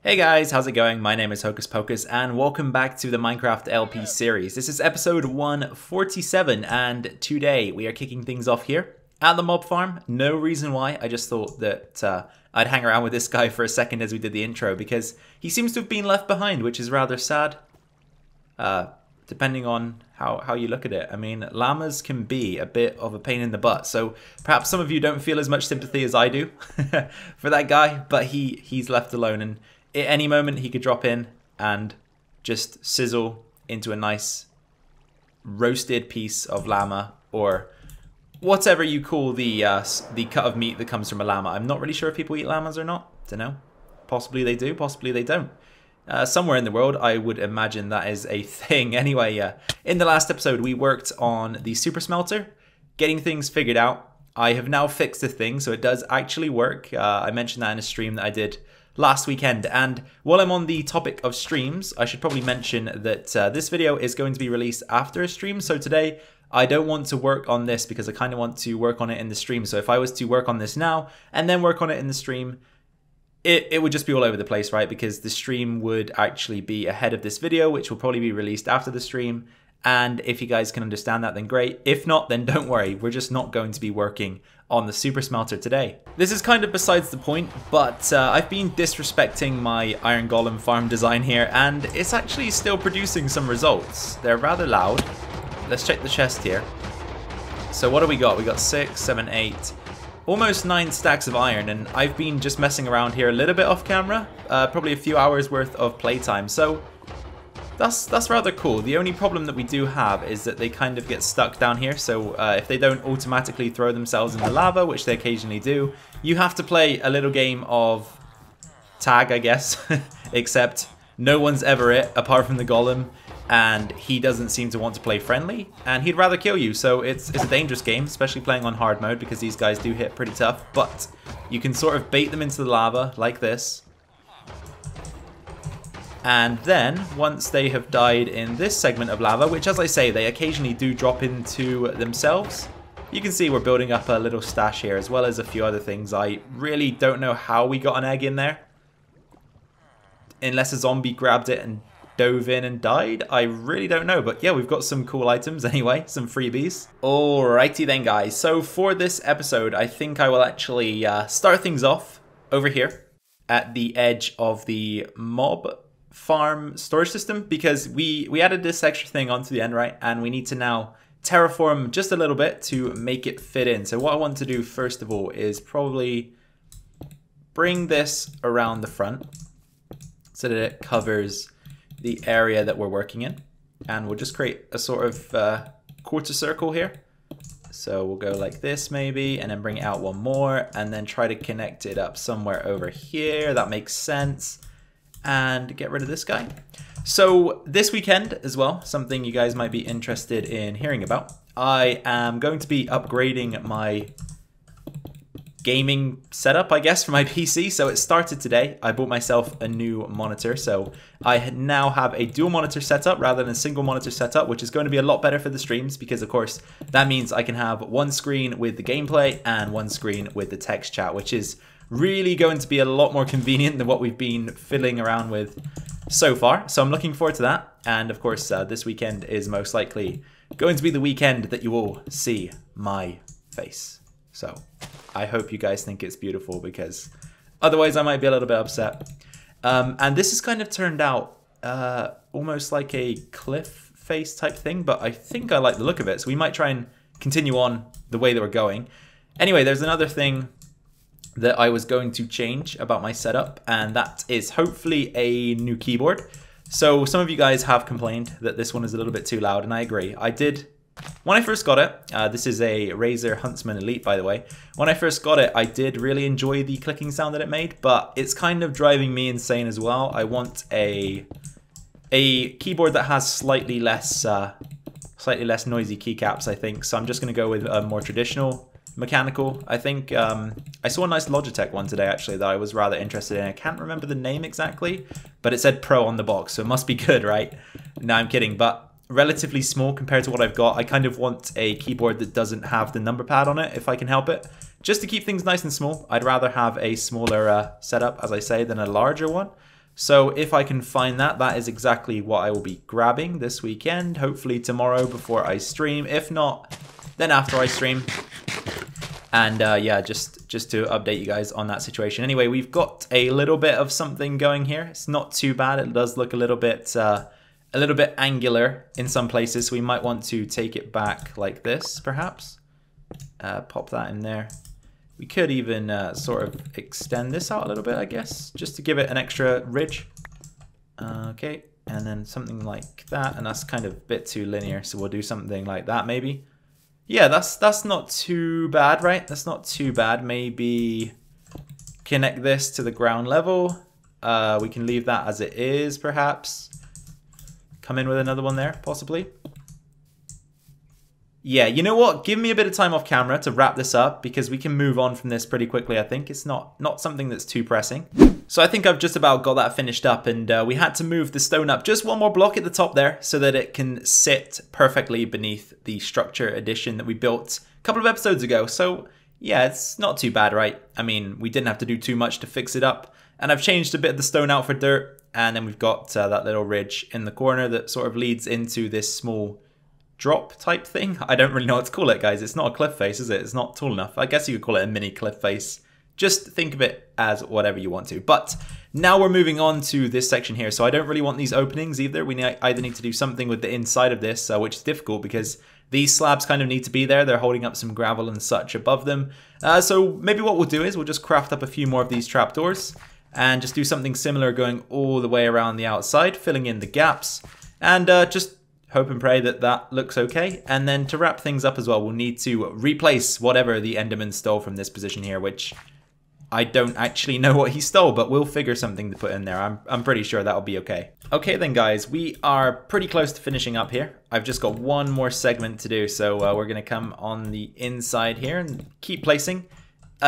Hey guys, how's it going? My name is Hocus Pocus and welcome back to the Minecraft LP series. This is episode 147 and today we are kicking things off here at the mob farm. No reason why, I just thought that I'd hang around with this guy for a second as we did the intro because he seems to have been left behind, which is rather sad. Depending on how you look at it. I mean, llamas can be a bit of a pain in the butt, so perhaps some of you don't feel as much sympathy as I do for that guy, but he's left alone and at any moment he could drop in and just sizzle into a nice roasted piece of llama or whatever you call the cut of meat that comes from a llama. I'm not really sure if people eat llamas or not. Don't know. Possibly they do, possibly they don't. Somewhere in the world, I would imagine that is a thing. Anyway, in the last episode, we worked on the super smelter, getting things figured out. I have now fixed the thing, so it does actually work. I mentioned that in a stream that I did last weekend. And while I'm on the topic of streams, I should probably mention that this video is going to be released after a stream. So today, I don't want to work on this because I kind of want to work on it in the stream. So if I was to work on this now and then work on it in the stream, it would just be all over the place, right? Because the stream would actually be ahead of this video, which will probably be released after the stream. And if you guys can understand that, then great. If not, then don't worry. We're just not going to be working on the super smelter today. This is kind of besides the point, but I've been disrespecting my iron golem farm design here, and it's actually still producing some results. They're rather loud. Let's check the chest here. So what do we got? We got 6, 7, 8... almost 9 stacks of iron, and I've been just messing around here a little bit off camera, probably a few hours worth of playtime, so that's rather cool. The only problem that we do have is that they kind of get stuck down here, so if they don't automatically throw themselves in the lava, which they occasionally do, you have to play a little game of tag, I guess, except no one's ever it apart from the golem, and he doesn't seem to want to play friendly, and he'd rather kill you, so it's a dangerous game, especially playing on hard mode, because these guys do hit pretty tough, but you can sort of bait them into the lava, like this, and then, once they have died in this segment of lava, which as I say, they occasionally do drop into themselves, you can see we're building up a little stash here, as well as a few other things. I really don't know how we got an egg in there, unless a zombie grabbed it and dove in and died. I really don't know, but yeah, we've got some cool items anyway, some freebies. Alrighty then guys, so for this episode I think I will actually start things off over here at the edge of the mob farm storage system, because we added this extra thing onto the end, right, and we need to now terraform just a little bit to make it fit in. So what I want to do first of all is probably bring this around the front so that it covers the area that we're working in, and we'll just create a sort of quarter circle here. So we'll go like this maybe, and then bring it out one more, and then try to connect it up somewhere over here. That makes sense. And get rid of this guy. So this weekend as well, something you guys might be interested in hearing about, I am going to be upgrading my gaming setup, I guess, for my PC. So it started today. I bought myself a new monitor, so I now have a dual monitor setup rather than a single monitor setup, which is going to be a lot better for the streams because of course that means I can have one screen with the gameplay and one screen with the text chat, which is really going to be a lot more convenient than what we've been fiddling around with so far. So I'm looking forward to that, and of course this weekend is most likely going to be the weekend that you all see my face. So I hope you guys think it's beautiful, because otherwise I might be a little bit upset. And this has kind of turned out almost like a cliff face type thing, but I think I like the look of it. So we might try and continue on the way that we're going. Anyway, there's another thing that I was going to change about my setup, and that is hopefully a new keyboard. So some of you guys have complained that this one is a little bit too loud, and I agree. I did. When I first got it, this is a Razer Huntsman Elite, by the way. When I first got it, I did really enjoy the clicking sound that it made, but it's kind of driving me insane as well. I want a keyboard that has slightly less noisy keycaps, I think. So I'm just going to go with a more traditional mechanical. I think I saw a nice Logitech one today actually that I was rather interested in. I can't remember the name exactly, but it said Pro on the box, so it must be good, right? No, I'm kidding, but relatively small compared to what I've got. I kind of want a keyboard that doesn't have the number pad on it if I can help it, just to keep things nice and small. I'd rather have a smaller setup, as I say, than a larger one. So if I can find that, that is exactly what I will be grabbing this weekend. Hopefully tomorrow before I stream. If not, then after I stream. And yeah, just to update you guys on that situation. Anyway, we've got a little bit of something going here. It's not too bad. It does look a little bit angular in some places. So we might want to take it back like this, perhaps. Pop that in there. We could even sort of extend this out a little bit, I guess, just to give it an extra ridge. Okay, and then something like that, and that's kind of a bit too linear, so we'll do something like that maybe. Yeah, that's not too bad, right? That's not too bad. Maybe connect this to the ground level. We can leave that as it is, perhaps. Come in with another one there, possibly. Yeah, you know what? Give me a bit of time off camera to wrap this up because we can move on from this pretty quickly, I think. It's not something that's too pressing. So I think I've just about got that finished up, and we had to move the stone up just one more block at the top there so that it can sit perfectly beneath the structure addition that we built a couple of episodes ago. So yeah, it's not too bad, right? I mean, we didn't have to do too much to fix it up, and I've changed a bit of the stone out for dirt, and then we've got that little ridge in the corner that sort of leads into this small drop type thing. I don't really know what to call it, guys. It's not a cliff face, is it? It's not tall enough. I guess you could call it a mini cliff face. Just think of it as whatever you want to. But now we're moving on to this section here. So I don't really want these openings either. We either need to do something with the inside of this, which is difficult because these slabs kind of need to be there. They're holding up some gravel and such above them. So maybe what we'll do is we'll just craft up a few more of these trapdoors and just do something similar going all the way around the outside, filling in the gaps, and just hope and pray that that looks okay. And then to wrap things up as well, we'll need to replace whatever the Enderman stole from this position here, which I don't actually know what he stole, but we'll figure something to put in there. I'm pretty sure that'll be okay. Okay then, guys, we are pretty close to finishing up here. I've just got one more segment to do, so we're going to come on the inside here and keep placing.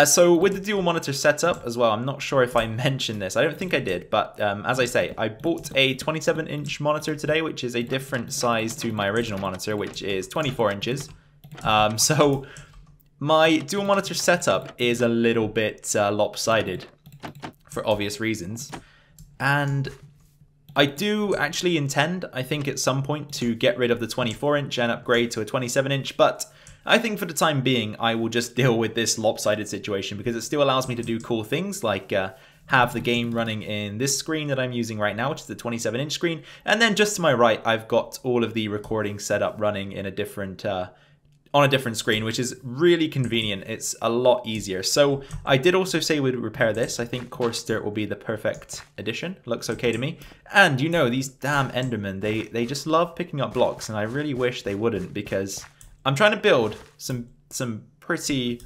So with the dual monitor setup as well, I'm not sure if I mentioned this. I don't think I did, but as I say, I bought a 27-inch monitor today, which is a different size to my original monitor, which is 24 inches. So my dual monitor setup is a little bit lopsided for obvious reasons. And I do actually intend, I think at some point, to get rid of the 24-inch and upgrade to a 27-inch, but I think for the time being, I will just deal with this lopsided situation because it still allows me to do cool things like have the game running in this screen that I'm using right now, which is the 27-inch screen. And then just to my right, I've got all of the recording setup running in a different on a different screen, which is really convenient. It's a lot easier. So I did also say we'd repair this. I think coarse dirt will be the perfect addition. Looks okay to me. And you know, these damn Endermen, they just love picking up blocks, and I really wish they wouldn't because I'm trying to build some pretty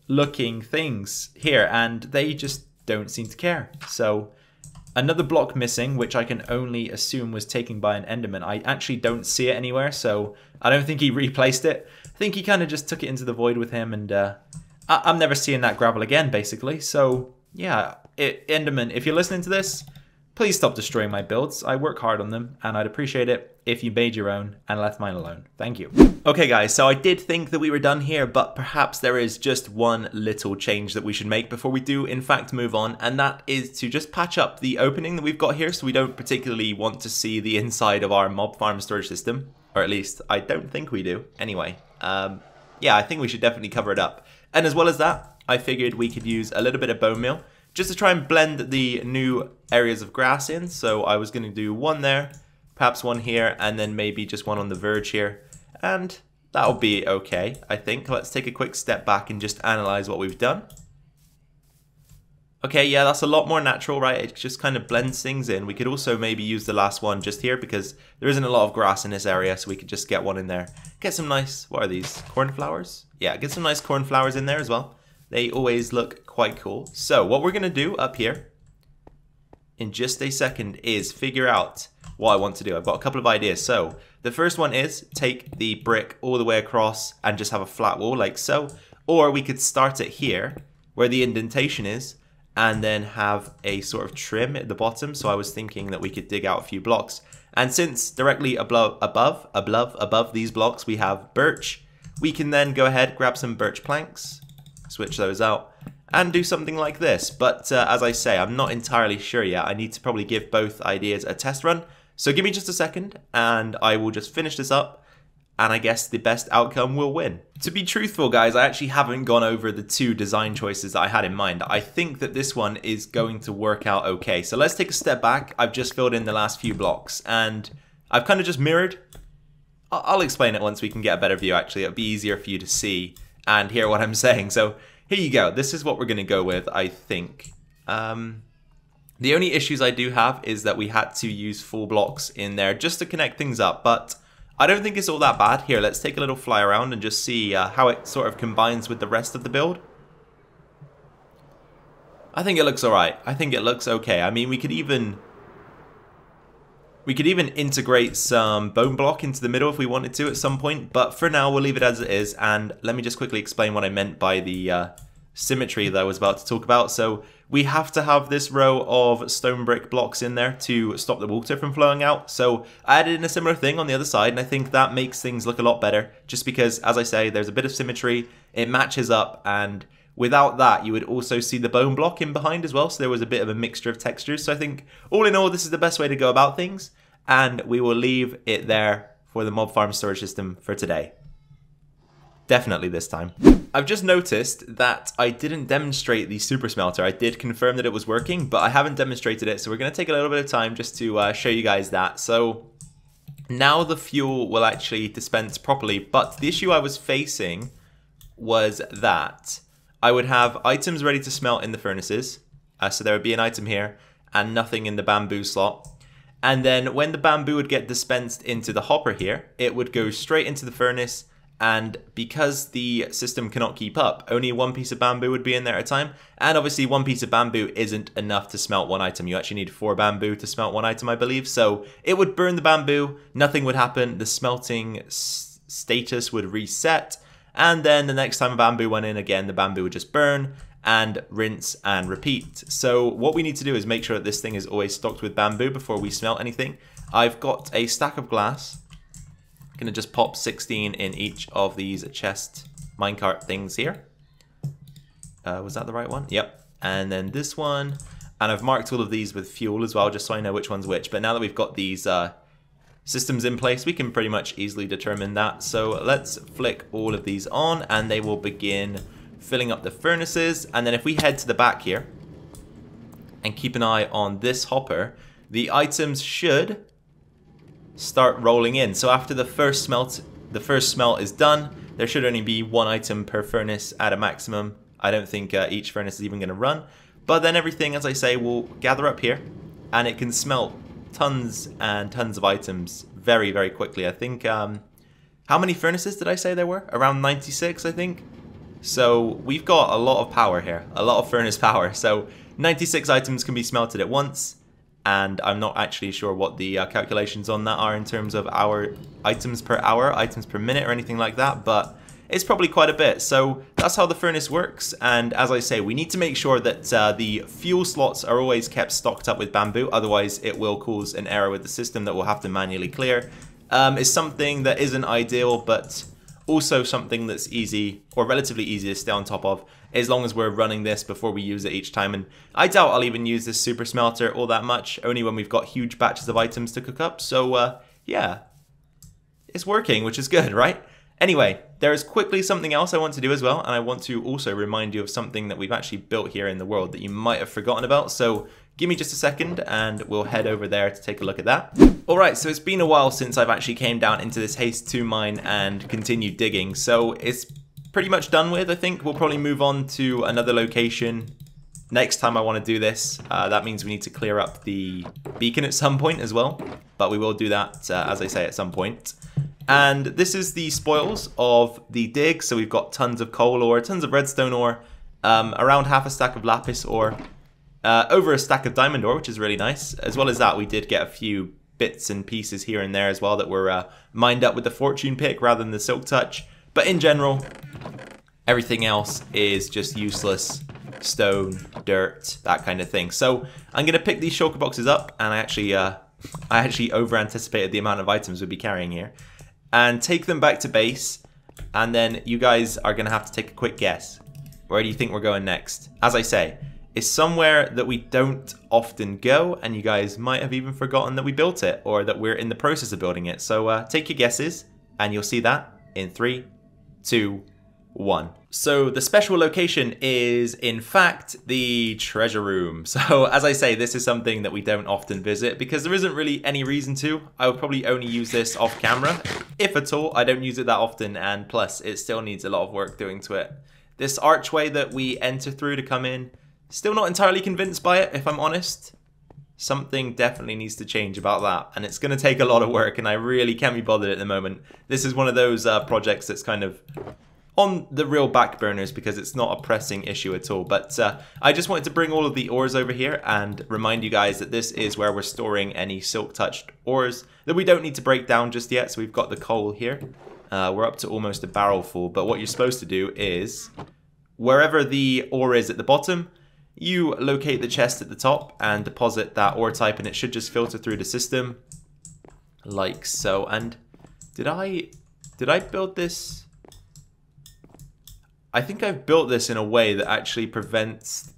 looking things here and they just don't seem to care. So another block missing, which I can only assume was taken by an Enderman. I actually don't see it anywhere, so I don't think he replaced it. I think he kind of just took it into the void with him, and I'm never seeing that gravel again, basically. So yeah, Enderman, if you're listening to this, please stop destroying my builds. I work hard on them, and I'd appreciate it if you made your own and left mine alone. Thank you. Okay guys, so I did think that we were done here, but perhaps there is just one little change that we should make before we do in fact move on, and that is to just patch up the opening that we've got here so we don't particularly want to see the inside of our mob farm storage system, or at least I don't think we do. Anyway, yeah, I think we should definitely cover it up. And as well as that, I figured we could use a little bit of bone meal just to try and blend the new areas of grass in. So I was going to do one there, perhaps one here, and then maybe just one on the verge here. And that'll be okay, I think. Let's take a quick step back and just analyze what we've done. Okay, yeah, that's a lot more natural, right? It just kind of blends things in. We could also maybe use the last one just here because there isn't a lot of grass in this area, so we could just get one in there. Get some nice, what are these, cornflowers? Yeah, get some nice cornflowers in there as well. They always look quite cool. So what we're going to do up here in just a second is figure out what I want to do. I've got a couple of ideas. So the first one is take the brick all the way across and just have a flat wall like so. Or we could start it here where the indentation is and then have a sort of trim at the bottom. So I was thinking that we could dig out a few blocks. And since directly above these blocks we have birch, we can then go ahead, grab some birch planks, switch those out, and do something like this. But as I say, I'm not entirely sure yet. I need to probably give both ideas a test run. So give me just a second and I will just finish this up. And I guess the best outcome will win. To be truthful, guys, I actually haven't gone over the two design choices that I had in mind. I think that this one is going to work out okay. So let's take a step back. I've just filled in the last few blocks and I've kind of just mirrored. I'll explain it once we can get a better view, actually. It'll be easier for you to see and hear what I'm saying. So here you go. This is what we're going to go with, I think. The only issues I do have is that we had to use full blocks in there just to connect things up, but I don't think it's all that bad. Here, let's take a little fly around and just see how it sort of combines with the rest of the build. I think it looks alright. I think it looks okay. I mean, we could even integrate some bone block into the middle if we wanted to at some point, but for now we'll leave it as it is. And let me just quickly explain what I meant by the symmetry that I was about to talk about. So we have to have this row of stone brick blocks in there to stop the water from flowing out. So I added in a similar thing on the other side, and I think that makes things look a lot better, just because, as I say, there's a bit of symmetry, it matches up, and without that you would also see the bone block in behind as well, so there was a bit of a mixture of textures. So I think all in all this is the best way to go about things, and we will leave it there for the mob farm storage system for today. Definitely this time. I've just noticed that I didn't demonstrate the super smelter. I did confirm that it was working, but I haven't demonstrated it, so we're going to take a little bit of time just to show you guys that. So now the fuel will actually dispense properly, but the issue I was facing was that I would have items ready to smelt in the furnaces. So there would be an item here and nothing in the bamboo slot. And then when the bamboo would get dispensed into the hopper here, it would go straight into the furnace. And because the system cannot keep up, only one piece of bamboo would be in there at a time. And obviously one piece of bamboo isn't enough to smelt one item. You actually need 4 bamboo to smelt one item, I believe. So it would burn the bamboo, nothing would happen, the smelting status would reset. And then the next time a bamboo went in again, the bamboo would just burn and rinse and repeat. So what we need to do is make sure that this thing is always stocked with bamboo before we smelt anything. I've got a stack of glass. Gonna just pop 16 in each of these chest minecart things here. Was that the right one? Yep. And then this one. And I've marked all of these with fuel as well, just so I know which one's which. But now that we've got these systems in place, we can pretty much easily determine that. So let's flick all of these on and they will begin filling up the furnaces. And then if we head to the back here and keep an eye on this hopper, the items should start rolling in. So after the first smelt is done, there should only be 1 item per furnace at a maximum. I don't think each furnace is even going to run, but then everything, as I say, will gather up here and it can smelt tons and tons of items very, very quickly. I think how many furnaces did I say there were? Around 96, I think. So we've got a lot of power here, a lot of furnace power. So 96 items can be smelted at once. And I'm not actually sure what the calculations on that are in terms of items per hour, items per minute, or anything like that, but it's probably quite a bit. So that's how the furnace works, and as I say, we need to make sure that the fuel slots are always kept stocked up with bamboo, otherwise it will cause an error with the system that we'll have to manually clear. It's something that isn't ideal, but also something that's easy, or relatively easy to stay on top of, as long as we're running this before we use it each time. And I doubt I'll even use this super smelter all that much, only when we've got huge batches of items to cook up. So yeah, it's working, which is good, right? Anyway, there is quickly something else I want to do as well, and I want to also remind you of something that we've actually built here in the world that you might have forgotten about. So give me just a second and we'll head over there to take a look at that. Alright, so it's been a while since I've actually came down into this haste 2 mine and continued digging, so it's pretty much done with. I think we'll probably move on to another location next time I want to do this. That means we need to clear up the beacon at some point as well, but we will do that, as I say, at some point. And this is the spoils of the dig. So we've got tons of coal ore, tons of redstone ore, around half a stack of lapis ore, over a stack of diamond ore, which is really nice. As well as that, we did get a few bits and pieces here and there as well that were mined up with the fortune pick rather than the silk touch. But in general, everything else is just useless stone, dirt, that kind of thing. So I'm going to pick these shulker boxes up, and I actually over-anticipated the amount of items we'd be carrying here, and take them back to base, and then you guys are going to have to take a quick guess. Where do you think we're going next? As I say, it's somewhere that we don't often go, and you guys might have even forgotten that we built it, or that we're in the process of building it. So take your guesses, and you'll see that in 3, 2, 1. So the special location is, in fact, the treasure room. So as I say, this is something that we don't often visit because there isn't really any reason to. I would probably only use this off camera, if at all. I don't use it that often, and plus it still needs a lot of work doing to it. This archway that we enter through to come in, still not entirely convinced by it, if I'm honest. Something definitely needs to change about that, and it's going to take a lot of work, and I really can't be bothered at the moment. This is one of those projects that's kind of on the real back burners because it's not a pressing issue at all. But I just wanted to bring all of the ores over here and remind you guys that this is where we're storing any silk touched ores that we don't need to break down just yet. So we've got the coal here. We're up to almost a barrel full, but what you're supposed to do is wherever the ore is at the bottom, you locate the chest at the top and deposit that ore type, and it should just filter through the system like so. And did I build this? I think I've built this in a way that actually prevents...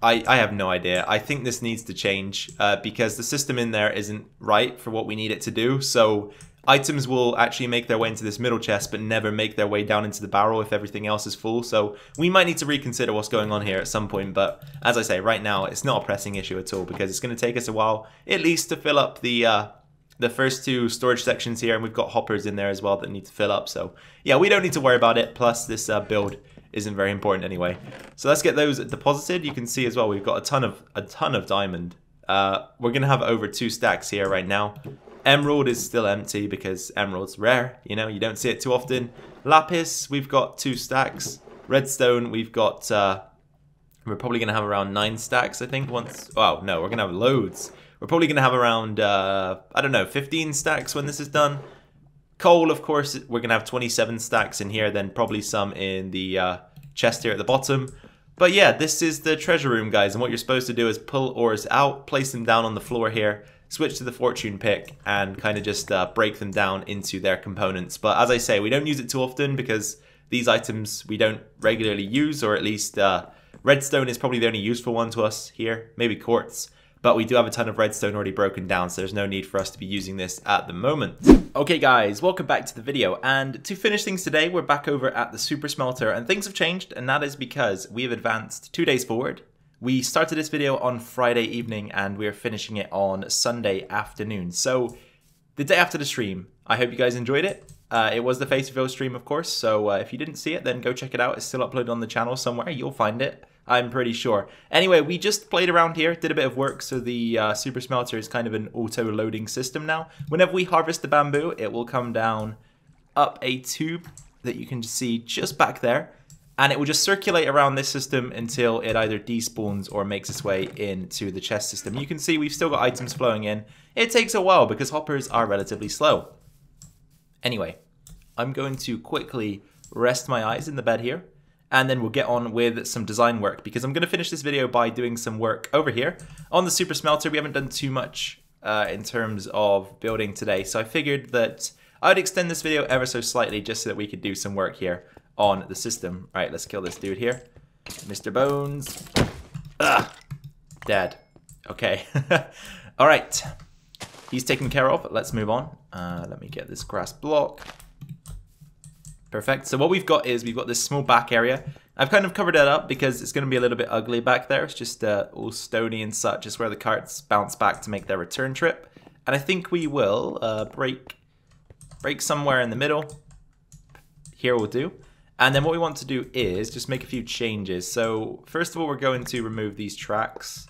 I have no idea. I think this needs to change because the system in there isn't right for what we need it to do. So items will actually make their way into this middle chest but never make their way down into the barrel if everything else is full. So we might need to reconsider what's going on here at some point. But as I say, right now it's not a pressing issue at all because it's going to take us a while at least to fill up the first 2 storage sections here, and we've got hoppers in there as well that need to fill up. So yeah, we don't need to worry about it. Plus this build isn't very important anyway. So let's get those deposited. You can see as well we've got a ton of diamond. We're gonna have over 2 stacks here right now. Emerald is still empty because emerald's rare, you know, you don't see it too often. Lapis, we've got 2 stacks. Redstone, we've got we're probably gonna have around 9 stacks, I think. Oh no, we're gonna have loads. We're probably going to have around, I don't know, 15 stacks when this is done. Coal, of course, we're going to have 27 stacks in here, then probably some in the chest here at the bottom. But yeah, this is the treasure room, guys, and what you're supposed to do is pull ores out, place them down on the floor here, switch to the fortune pick, and kind of just break them down into their components. But as I say, we don't use it too often because these items we don't regularly use, or at least redstone is probably the only useful one to us here, maybe quartz. But we do have a ton of redstone already broken down, so there's no need for us to be using this at the moment. Okay guys, welcome back to the video, and to finish things today, we're back over at the super smelter, and things have changed, and that is because we have advanced 2 days forward. We started this video on Friday evening, and we're finishing it on Sunday afternoon. So, the day after the stream, I hope you guys enjoyed it. It was the Face Reveal stream, of course, so if you didn't see it, then go check it out. It's still uploaded on the channel somewhere, you'll find it. I'm pretty sure. Anyway, we just played around here, did a bit of work, so the super smelter is kind of an auto-loading system now. Whenever we harvest the bamboo, it will come down up a tube that you can see just back there, and it will just circulate around this system until it either despawns or makes its way into the chest system. You can see we've still got items flowing in. It takes a while because hoppers are relatively slow. Anyway, I'm going to quickly rest my eyes in the bed here, and then we'll get on with some design work because I'm going to finish this video by doing some work over here. On the super smelter, we haven't done too much in terms of building today, so I figured that I'd extend this video ever so slightly just so that we could do some work here on the system. All right, let's kill this dude here. Mr. Bones. Ugh. Dead. Okay. All right. He's taken care of. Let's move on. Let me get this grass block. Perfect. So what we've got is we've got this small back area. I've kind of covered that up because it's going to be a little bit ugly back there. It's just all stony and such. It's where the carts bounce back to make their return trip. And I think we will break somewhere in the middle. Here will do. And then what we want to do is just make a few changes. So first of all, we're going to remove these tracks.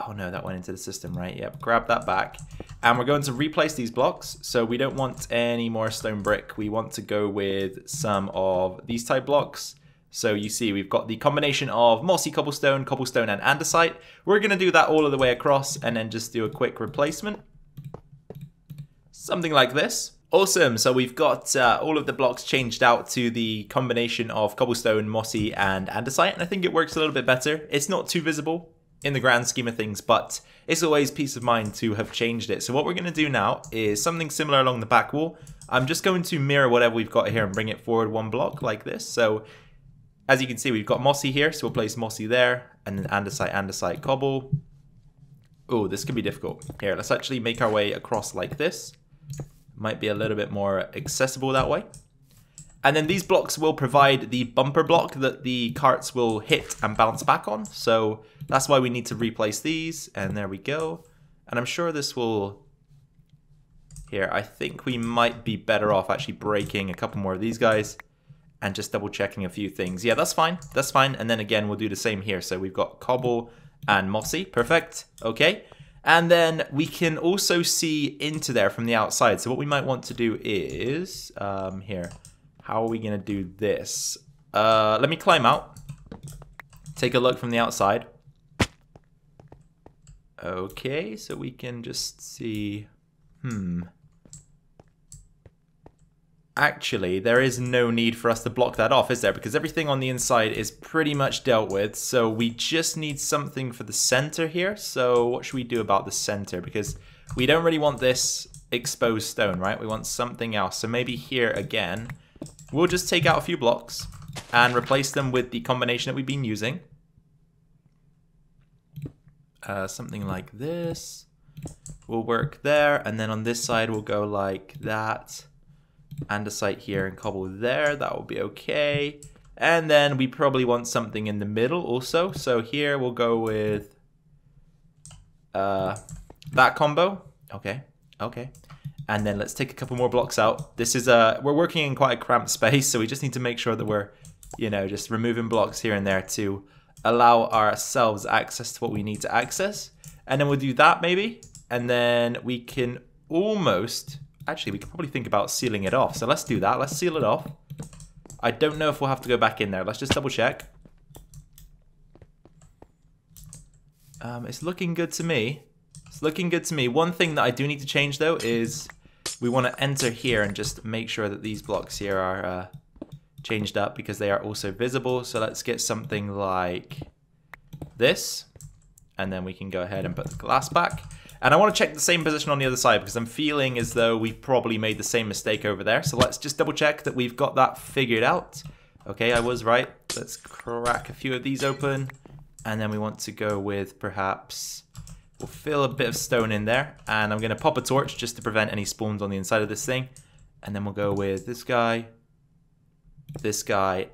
Oh no, that went into the system, right? Yep, grab that back. And we're going to replace these blocks. So we don't want any more stone brick. We want to go with some of these type blocks. So you see we've got the combination of mossy cobblestone, cobblestone and andesite. We're going to do that all of the way across and then just do a quick replacement. Something like this. Awesome, so we've got all of the blocks changed out to the combination of cobblestone, mossy and andesite, and I think it works a little bit better. It's not too visible. in the grand scheme of things, but it's always peace of mind to have changed it. So what we're going to do now is something similar along the back wall. I'm just going to mirror whatever we've got here and bring it forward one block like this. So as you can see, we've got mossy here, so we'll place mossy there, and then andesite, cobble. Oh, this could be difficult. Here, let's actually make our way across like this. Might be a little bit more accessible that way. And then these blocks will provide the bumper block that the carts will hit and bounce back on. So that's why we need to replace these. And there we go. And I'm sure this will... Here, I think we might be better off actually breaking a couple more of these guys and just double checking a few things. Yeah, that's fine. That's fine. And then again, we'll do the same here. So we've got cobble and mossy. Perfect. Okay. And then we can also see into there from the outside. So what we might want to do is... here. How are we going to do this? Let me climb out. Take a look from the outside. Okay, so we can just see... Actually, there is no need for us to block that off, is there? Because everything on the inside is pretty much dealt with. So we just need something for the center here. So what should we do about the center? Because we don't really want this exposed stone, right? We want something else. So maybe here again... We'll just take out a few blocks and replace them with the combination that we've been using. Something like this will work there. And then on this side, we'll go like that. Andesite here and cobble there. That will be okay. And then we probably want something in the middle also. So here we'll go with that combo. Okay. Okay. And then let's take a couple more blocks out. This is we're working in quite a cramped space, so we just need to make sure that we're, you know, just removing blocks here and there to allow ourselves access to what we need to access. And then we'll do that maybe. And then we can almost, actually we could probably think about sealing it off. So let's do that. Let's seal it off. I don't know if we'll have to go back in there. Let's just double check. It's looking good to me. It's looking good to me. One thing that I do need to change though is we want to enter here and just make sure that these blocks here are changed up because they are also visible. So let's get something like this, and then we can go ahead and put the glass back. And I want to check the same position on the other side because I'm feeling as though we probably made the same mistake over there. So let's just double check that we've got that figured out. Okay, I was right. Let's crack a few of these open. And then we want to go with perhaps... We'll fill a bit of stone in there, and I'm going to pop a torch just to prevent any spawns on the inside of this thing. And then we'll go with this guy,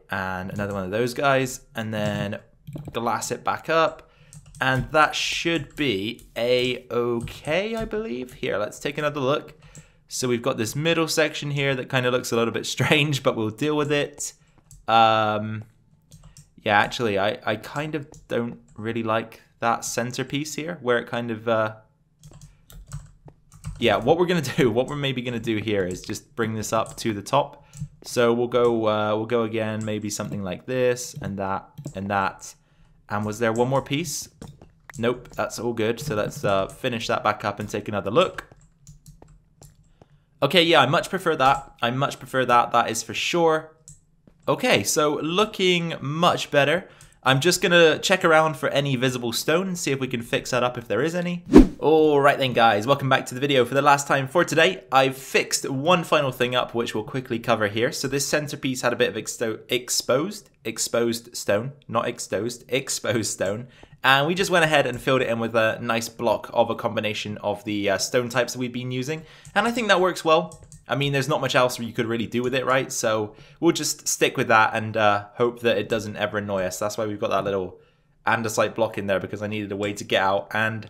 and another one of those guys, and then glass it back up. And that should be a-okay, I believe. Here, let's take another look. So we've got this middle section here that kind of looks a little bit strange, but we'll deal with it. Yeah, actually, I kind of don't really like that centerpiece here, where it kind of, yeah, what we're maybe gonna do here is just bring this up to the top. So we'll go again, maybe something like this, and that, and that. And was there one more piece? Nope, that's all good. So let's finish that back up and take another look. Okay, yeah, I much prefer that. I much prefer that, that is for sure. Okay, so looking much better. I'm just going to check around for any visible stone and see if we can fix that up if there is any. Alright then guys, welcome back to the video. For the last time for today, I've fixed one final thing up which we'll quickly cover here. So this centerpiece had a bit of exposed stone, not exposed stone. And we just went ahead and filled it in with a nice block of a combination of the stone types that we've been using. And I think that works well. I mean, there's not much else you could really do with it, right? So we'll just stick with that and hope that it doesn't ever annoy us. That's why we've got that little andesite block in there, because I needed a way to get out. And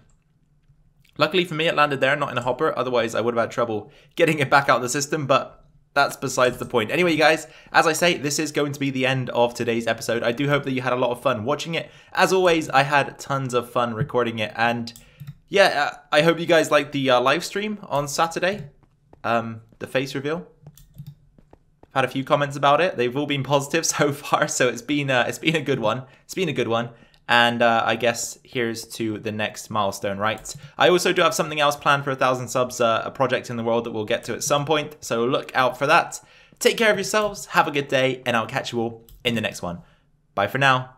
luckily for me, it landed there, not in a hopper. Otherwise, I would have had trouble getting it back out of the system, but that's besides the point. Anyway, you guys, as I say, this is going to be the end of today's episode. I do hope that you had a lot of fun watching it. As always, I had tons of fun recording it. And yeah, I hope you guys liked the live stream on Saturday. The face reveal. I've had a few comments about it. They've all been positive so far, so it's been a good one. It's been a good one. And I guess here's to the next milestone, right? I also do have something else planned for 1,000 subs, a project in the world that we'll get to at some point. So look out for that. Take care of yourselves. Have a good day, and I'll catch you all in the next one. Bye for now.